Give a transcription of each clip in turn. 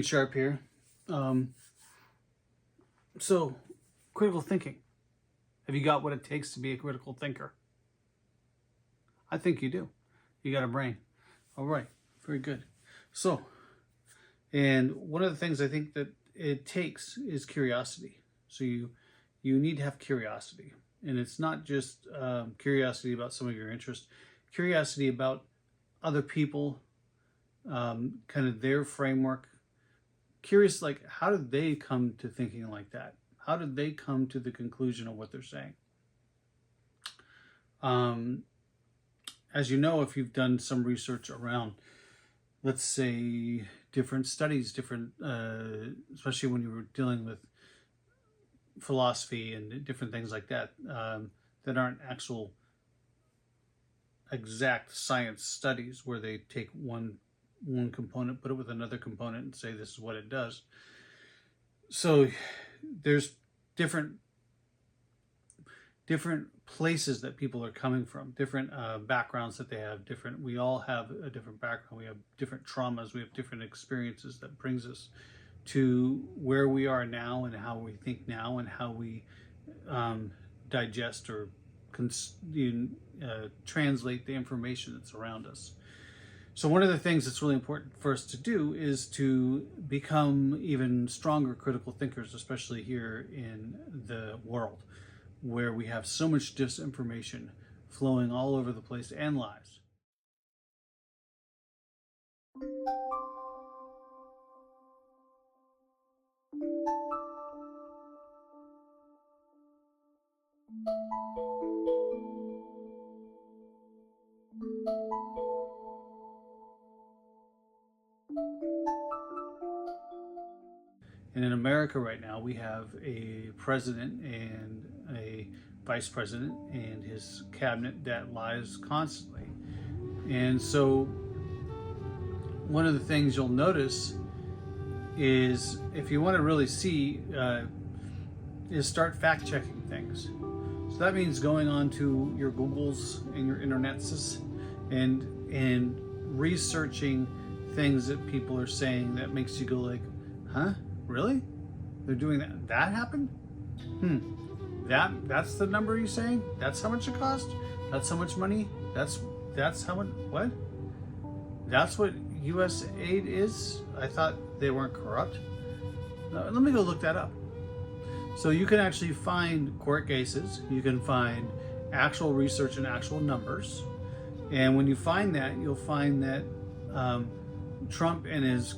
Sharpe here. So, critical thinking. Have you got what it takes to be a critical thinker? I think you do. You got a brain. All right, very good. So, and one of the things I think that it takes is curiosity. So you need to have curiosity. And it's not just curiosity about some of your interests, curiosity about other people, kind of their framework. Curious, like, how did they come to thinking like that? How did they come to the conclusion of what they're saying? As you know, if you've done some research around, let's say, different studies, especially when you were dealing with philosophy and different things like that, that aren't actual exact science studies where they take one component, put it with another component and say this is what it does. So there's different places that people are coming from, different backgrounds that they have, we all have a different background, we have different traumas, we have different experiences that brings us to where we are now and how we think now and how we digest or translate the information that's around us. So one of the things that's really important for us to do is to become even stronger critical thinkers, especially here in the world where we have so much disinformation flowing all over the place and lies. And in America right now, we have a president and a vice president and his cabinet that lies constantly. And so one of the things you'll notice is, if you want to really see, is start fact-checking things. So that means going on to your Googles and your internets and researching things that people are saying that makes you go like, huh? Really? They're doing that? That happened? That's the number you're saying? That's how much it cost? That's how much money? That's how much, what? That's what U.S. aid is? I thought they weren't corrupt. No, let me go look that up. So you can actually find court cases, you can find actual research and actual numbers. And when you find that, you'll find that Trump and his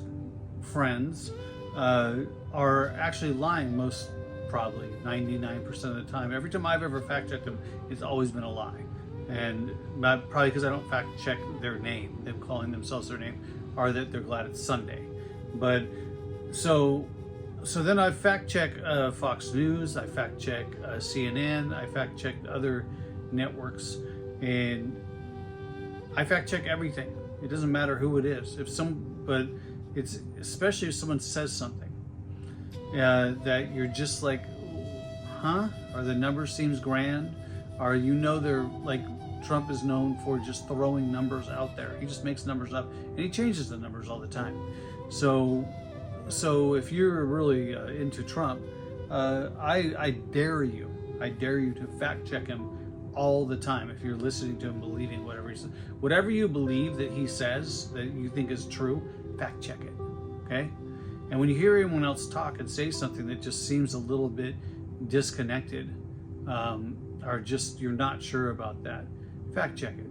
friends are actually lying most probably 99% of the time. Every time I've ever fact checked them, it's always been a lie. And probably because I don't fact check their name, them calling themselves their name, or that they're glad it's Sunday. But so then I fact check Fox News, I fact check CNN, I fact check other networks, and I fact check everything. It doesn't matter who it is. But it's especially if someone says something that you're just like, huh? Or the number seems grand, or they're like, Trump is known for just throwing numbers out there. He just makes numbers up and he changes the numbers all the time. So if you're really into Trump, I dare you to fact check him all the time. If you're listening to him, believing whatever he says, whatever you believe that he says that you think is true, fact check it, okay? And when you hear anyone else talk and say something that just seems a little bit disconnected, or just you're not sure about that, fact check it.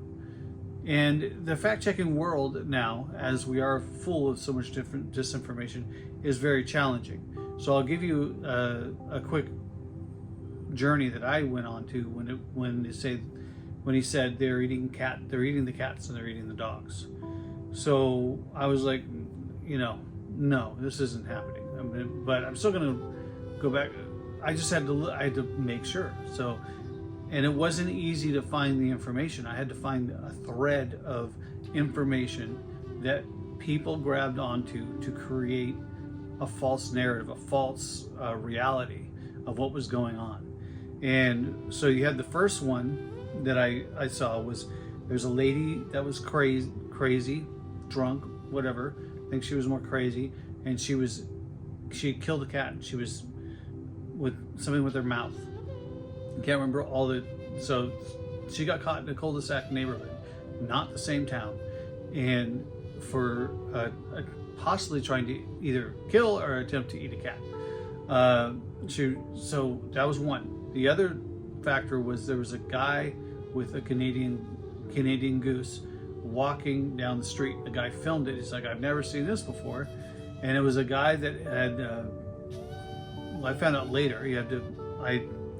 And the fact-checking world now, as we are full of so much different disinformation, is very challenging. So I'll give you a quick journey that I went on to when he said they're eating the cats and they're eating the dogs. So I was like, no, this isn't happening. But I'm still going to go back. I had to make sure. So, and it wasn't easy to find the information. I had to find a thread of information that people grabbed onto to create a false narrative, a false reality of what was going on. And so you had the first one that I saw was, there's a lady that was crazy, drunk, whatever. I think she was more crazy. and she had killed a cat. She was with something with her mouth. I can't remember all the. So she got caught in a cul-de-sac neighborhood, not the same town, and for possibly trying to either kill or attempt to eat a cat. So that was one. The other factor was there was a guy with a Canadian goose walking down the street. The guy filmed it. He's like, I've never seen this before, and it was a guy that had. I found out later.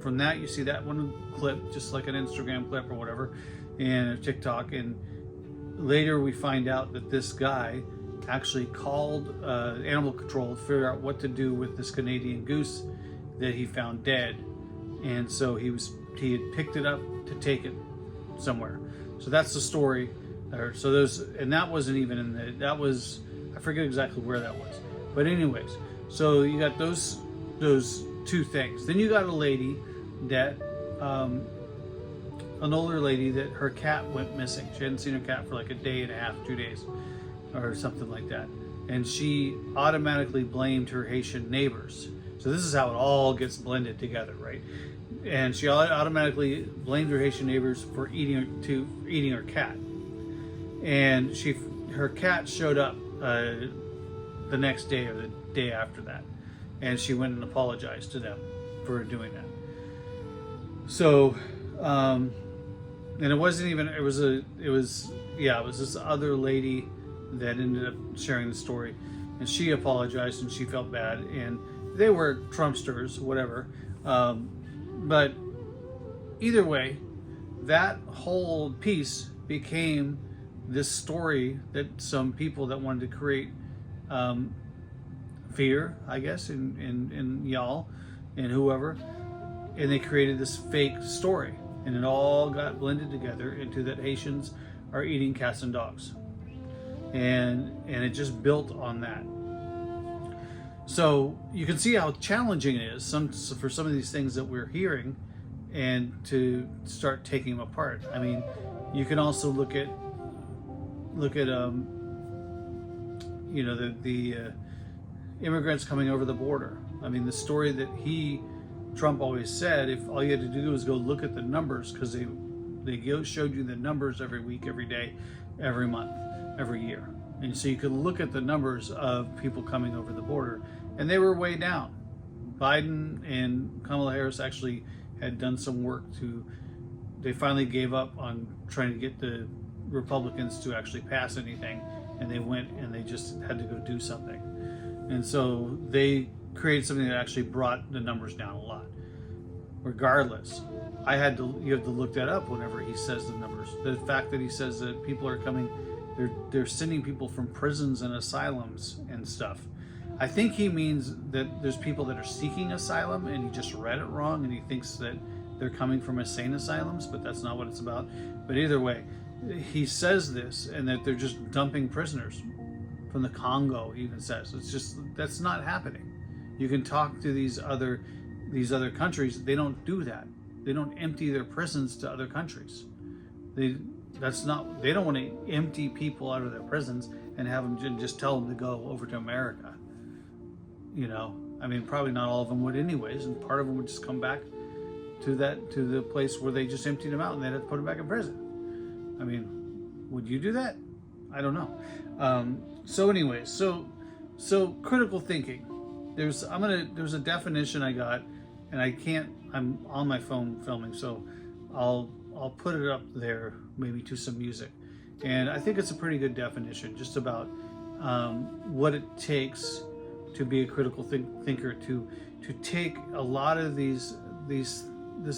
From that you see that one clip, just like an Instagram clip or whatever, and a TikTok, and later we find out that this guy actually called animal control to figure out what to do with this Canadian goose that he found dead, and so he had picked it up to take it somewhere. So that's the story. And that wasn't even that was, I forget exactly where that was, but anyways, so you got those two things. Then you got a lady that an older lady that her cat went missing. She hadn't seen her cat for like a day and a half, 2 days, or something like that, and she automatically blamed her Haitian neighbors. So this is how it all gets blended together, right? And she automatically blamed her Haitian neighbors for eating her cat. And her cat showed up the next day or the day after that, and she went and apologized to them for doing that. So, and it wasn't even. It was this other lady that ended up sharing the story, and she apologized and she felt bad, and they were Trumpsters, whatever. But either way, that whole piece became this story that some people that wanted to create fear, I guess, in y'all and whoever, and they created this fake story, and it all got blended together into that Haitians are eating cats and dogs, and it just built on that. So you can see how challenging it is for some of these things that we're hearing, and to start taking them apart. I mean, you can also look at the immigrants coming over the border. I mean, the story that Trump always said, if all you had to do was go look at the numbers, because they showed you the numbers every week, every day, every month, every year. And so you could look at the numbers of people coming over the border, and they were way down. Biden and Kamala Harris actually had done some work they finally gave up on trying to get the Republicans to actually pass anything, and they went and they just had to go do something. And so they created something that actually brought the numbers down a lot. Regardless, you have to look that up whenever he says the numbers. The fact that he says that people are coming, they're sending people from prisons and asylums and stuff. I think he means that there's people that are seeking asylum, and he just read it wrong, and he thinks that they're coming from insane asylums, but that's not what it's about. But either way, he says this, and that they're just dumping prisoners from the Congo, he even says. That's not happening. You can talk to these other countries. They don't do that. They don't empty their prisons to other countries. They don't want to empty people out of their prisons and have them just tell them to go over to America. I mean, probably not all of them would anyways, and part of them would just come back to the place where they just emptied them out, and they'd have to put them back in prison. I mean, would you do that? I don't know. So anyways, so critical thinking. There's a definition I got, and I'm on my phone filming, so I'll put it up there, maybe to some music. And I think it's a pretty good definition, just about what it takes to be a critical thinker, to take a lot of this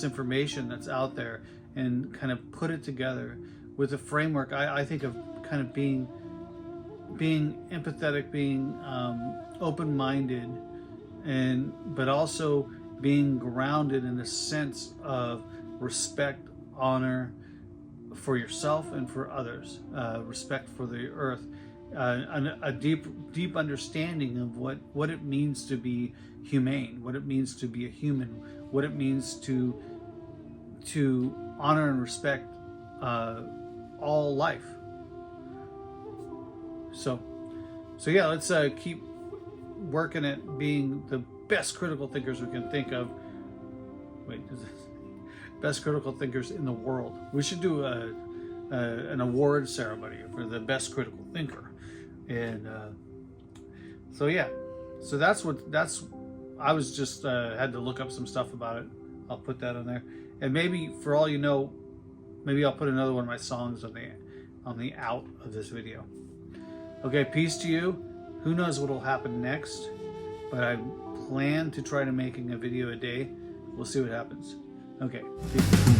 information that's out there and kind of put it together with a framework. I think of kind of being empathetic, being open-minded, but also being grounded in a sense of respect, honor for yourself and for others, respect for the earth, a deep understanding of what it means to be humane, what it means to be a human, what it means to honor and respect all life. So yeah, let's keep working at being the best critical thinkers we can think of. Wait, best critical thinkers in the world. We should do an award ceremony for the best critical thinker. And so yeah, so that's I was just had to look up some stuff about it. I'll put that on there, and maybe for all you know, maybe I'll put another one of my songs on the out of this video. Okay, peace to you. Who knows what will happen next, but I plan to try to making a video a day. We'll see what happens. Okay, peace.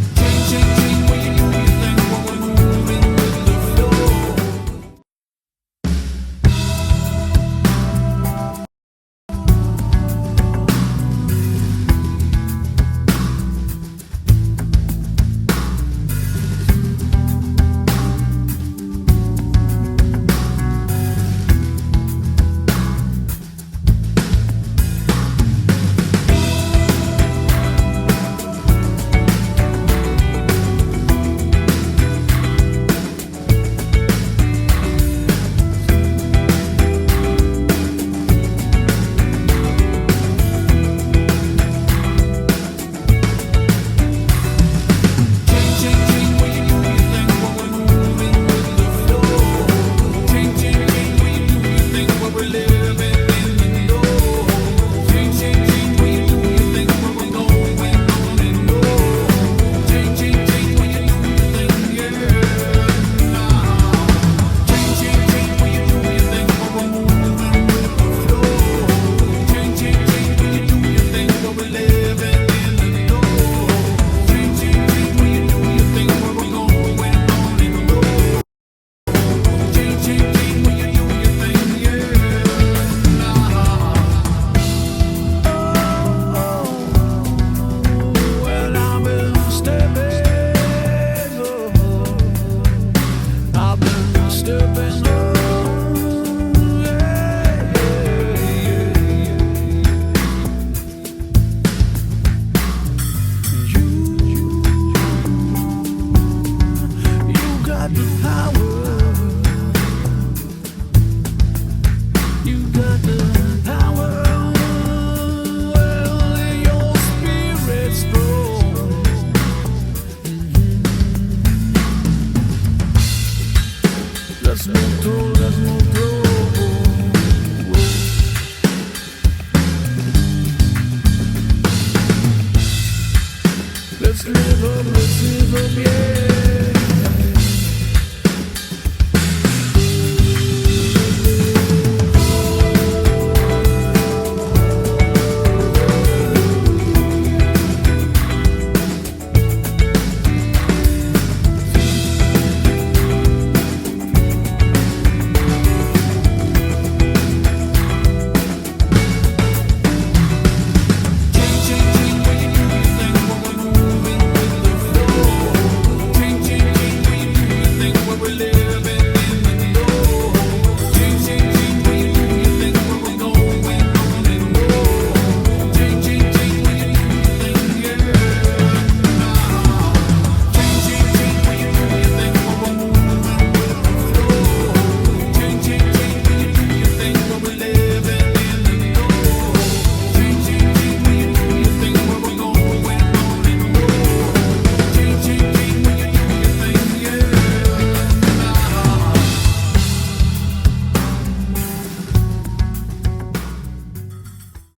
Let's live up, yeah.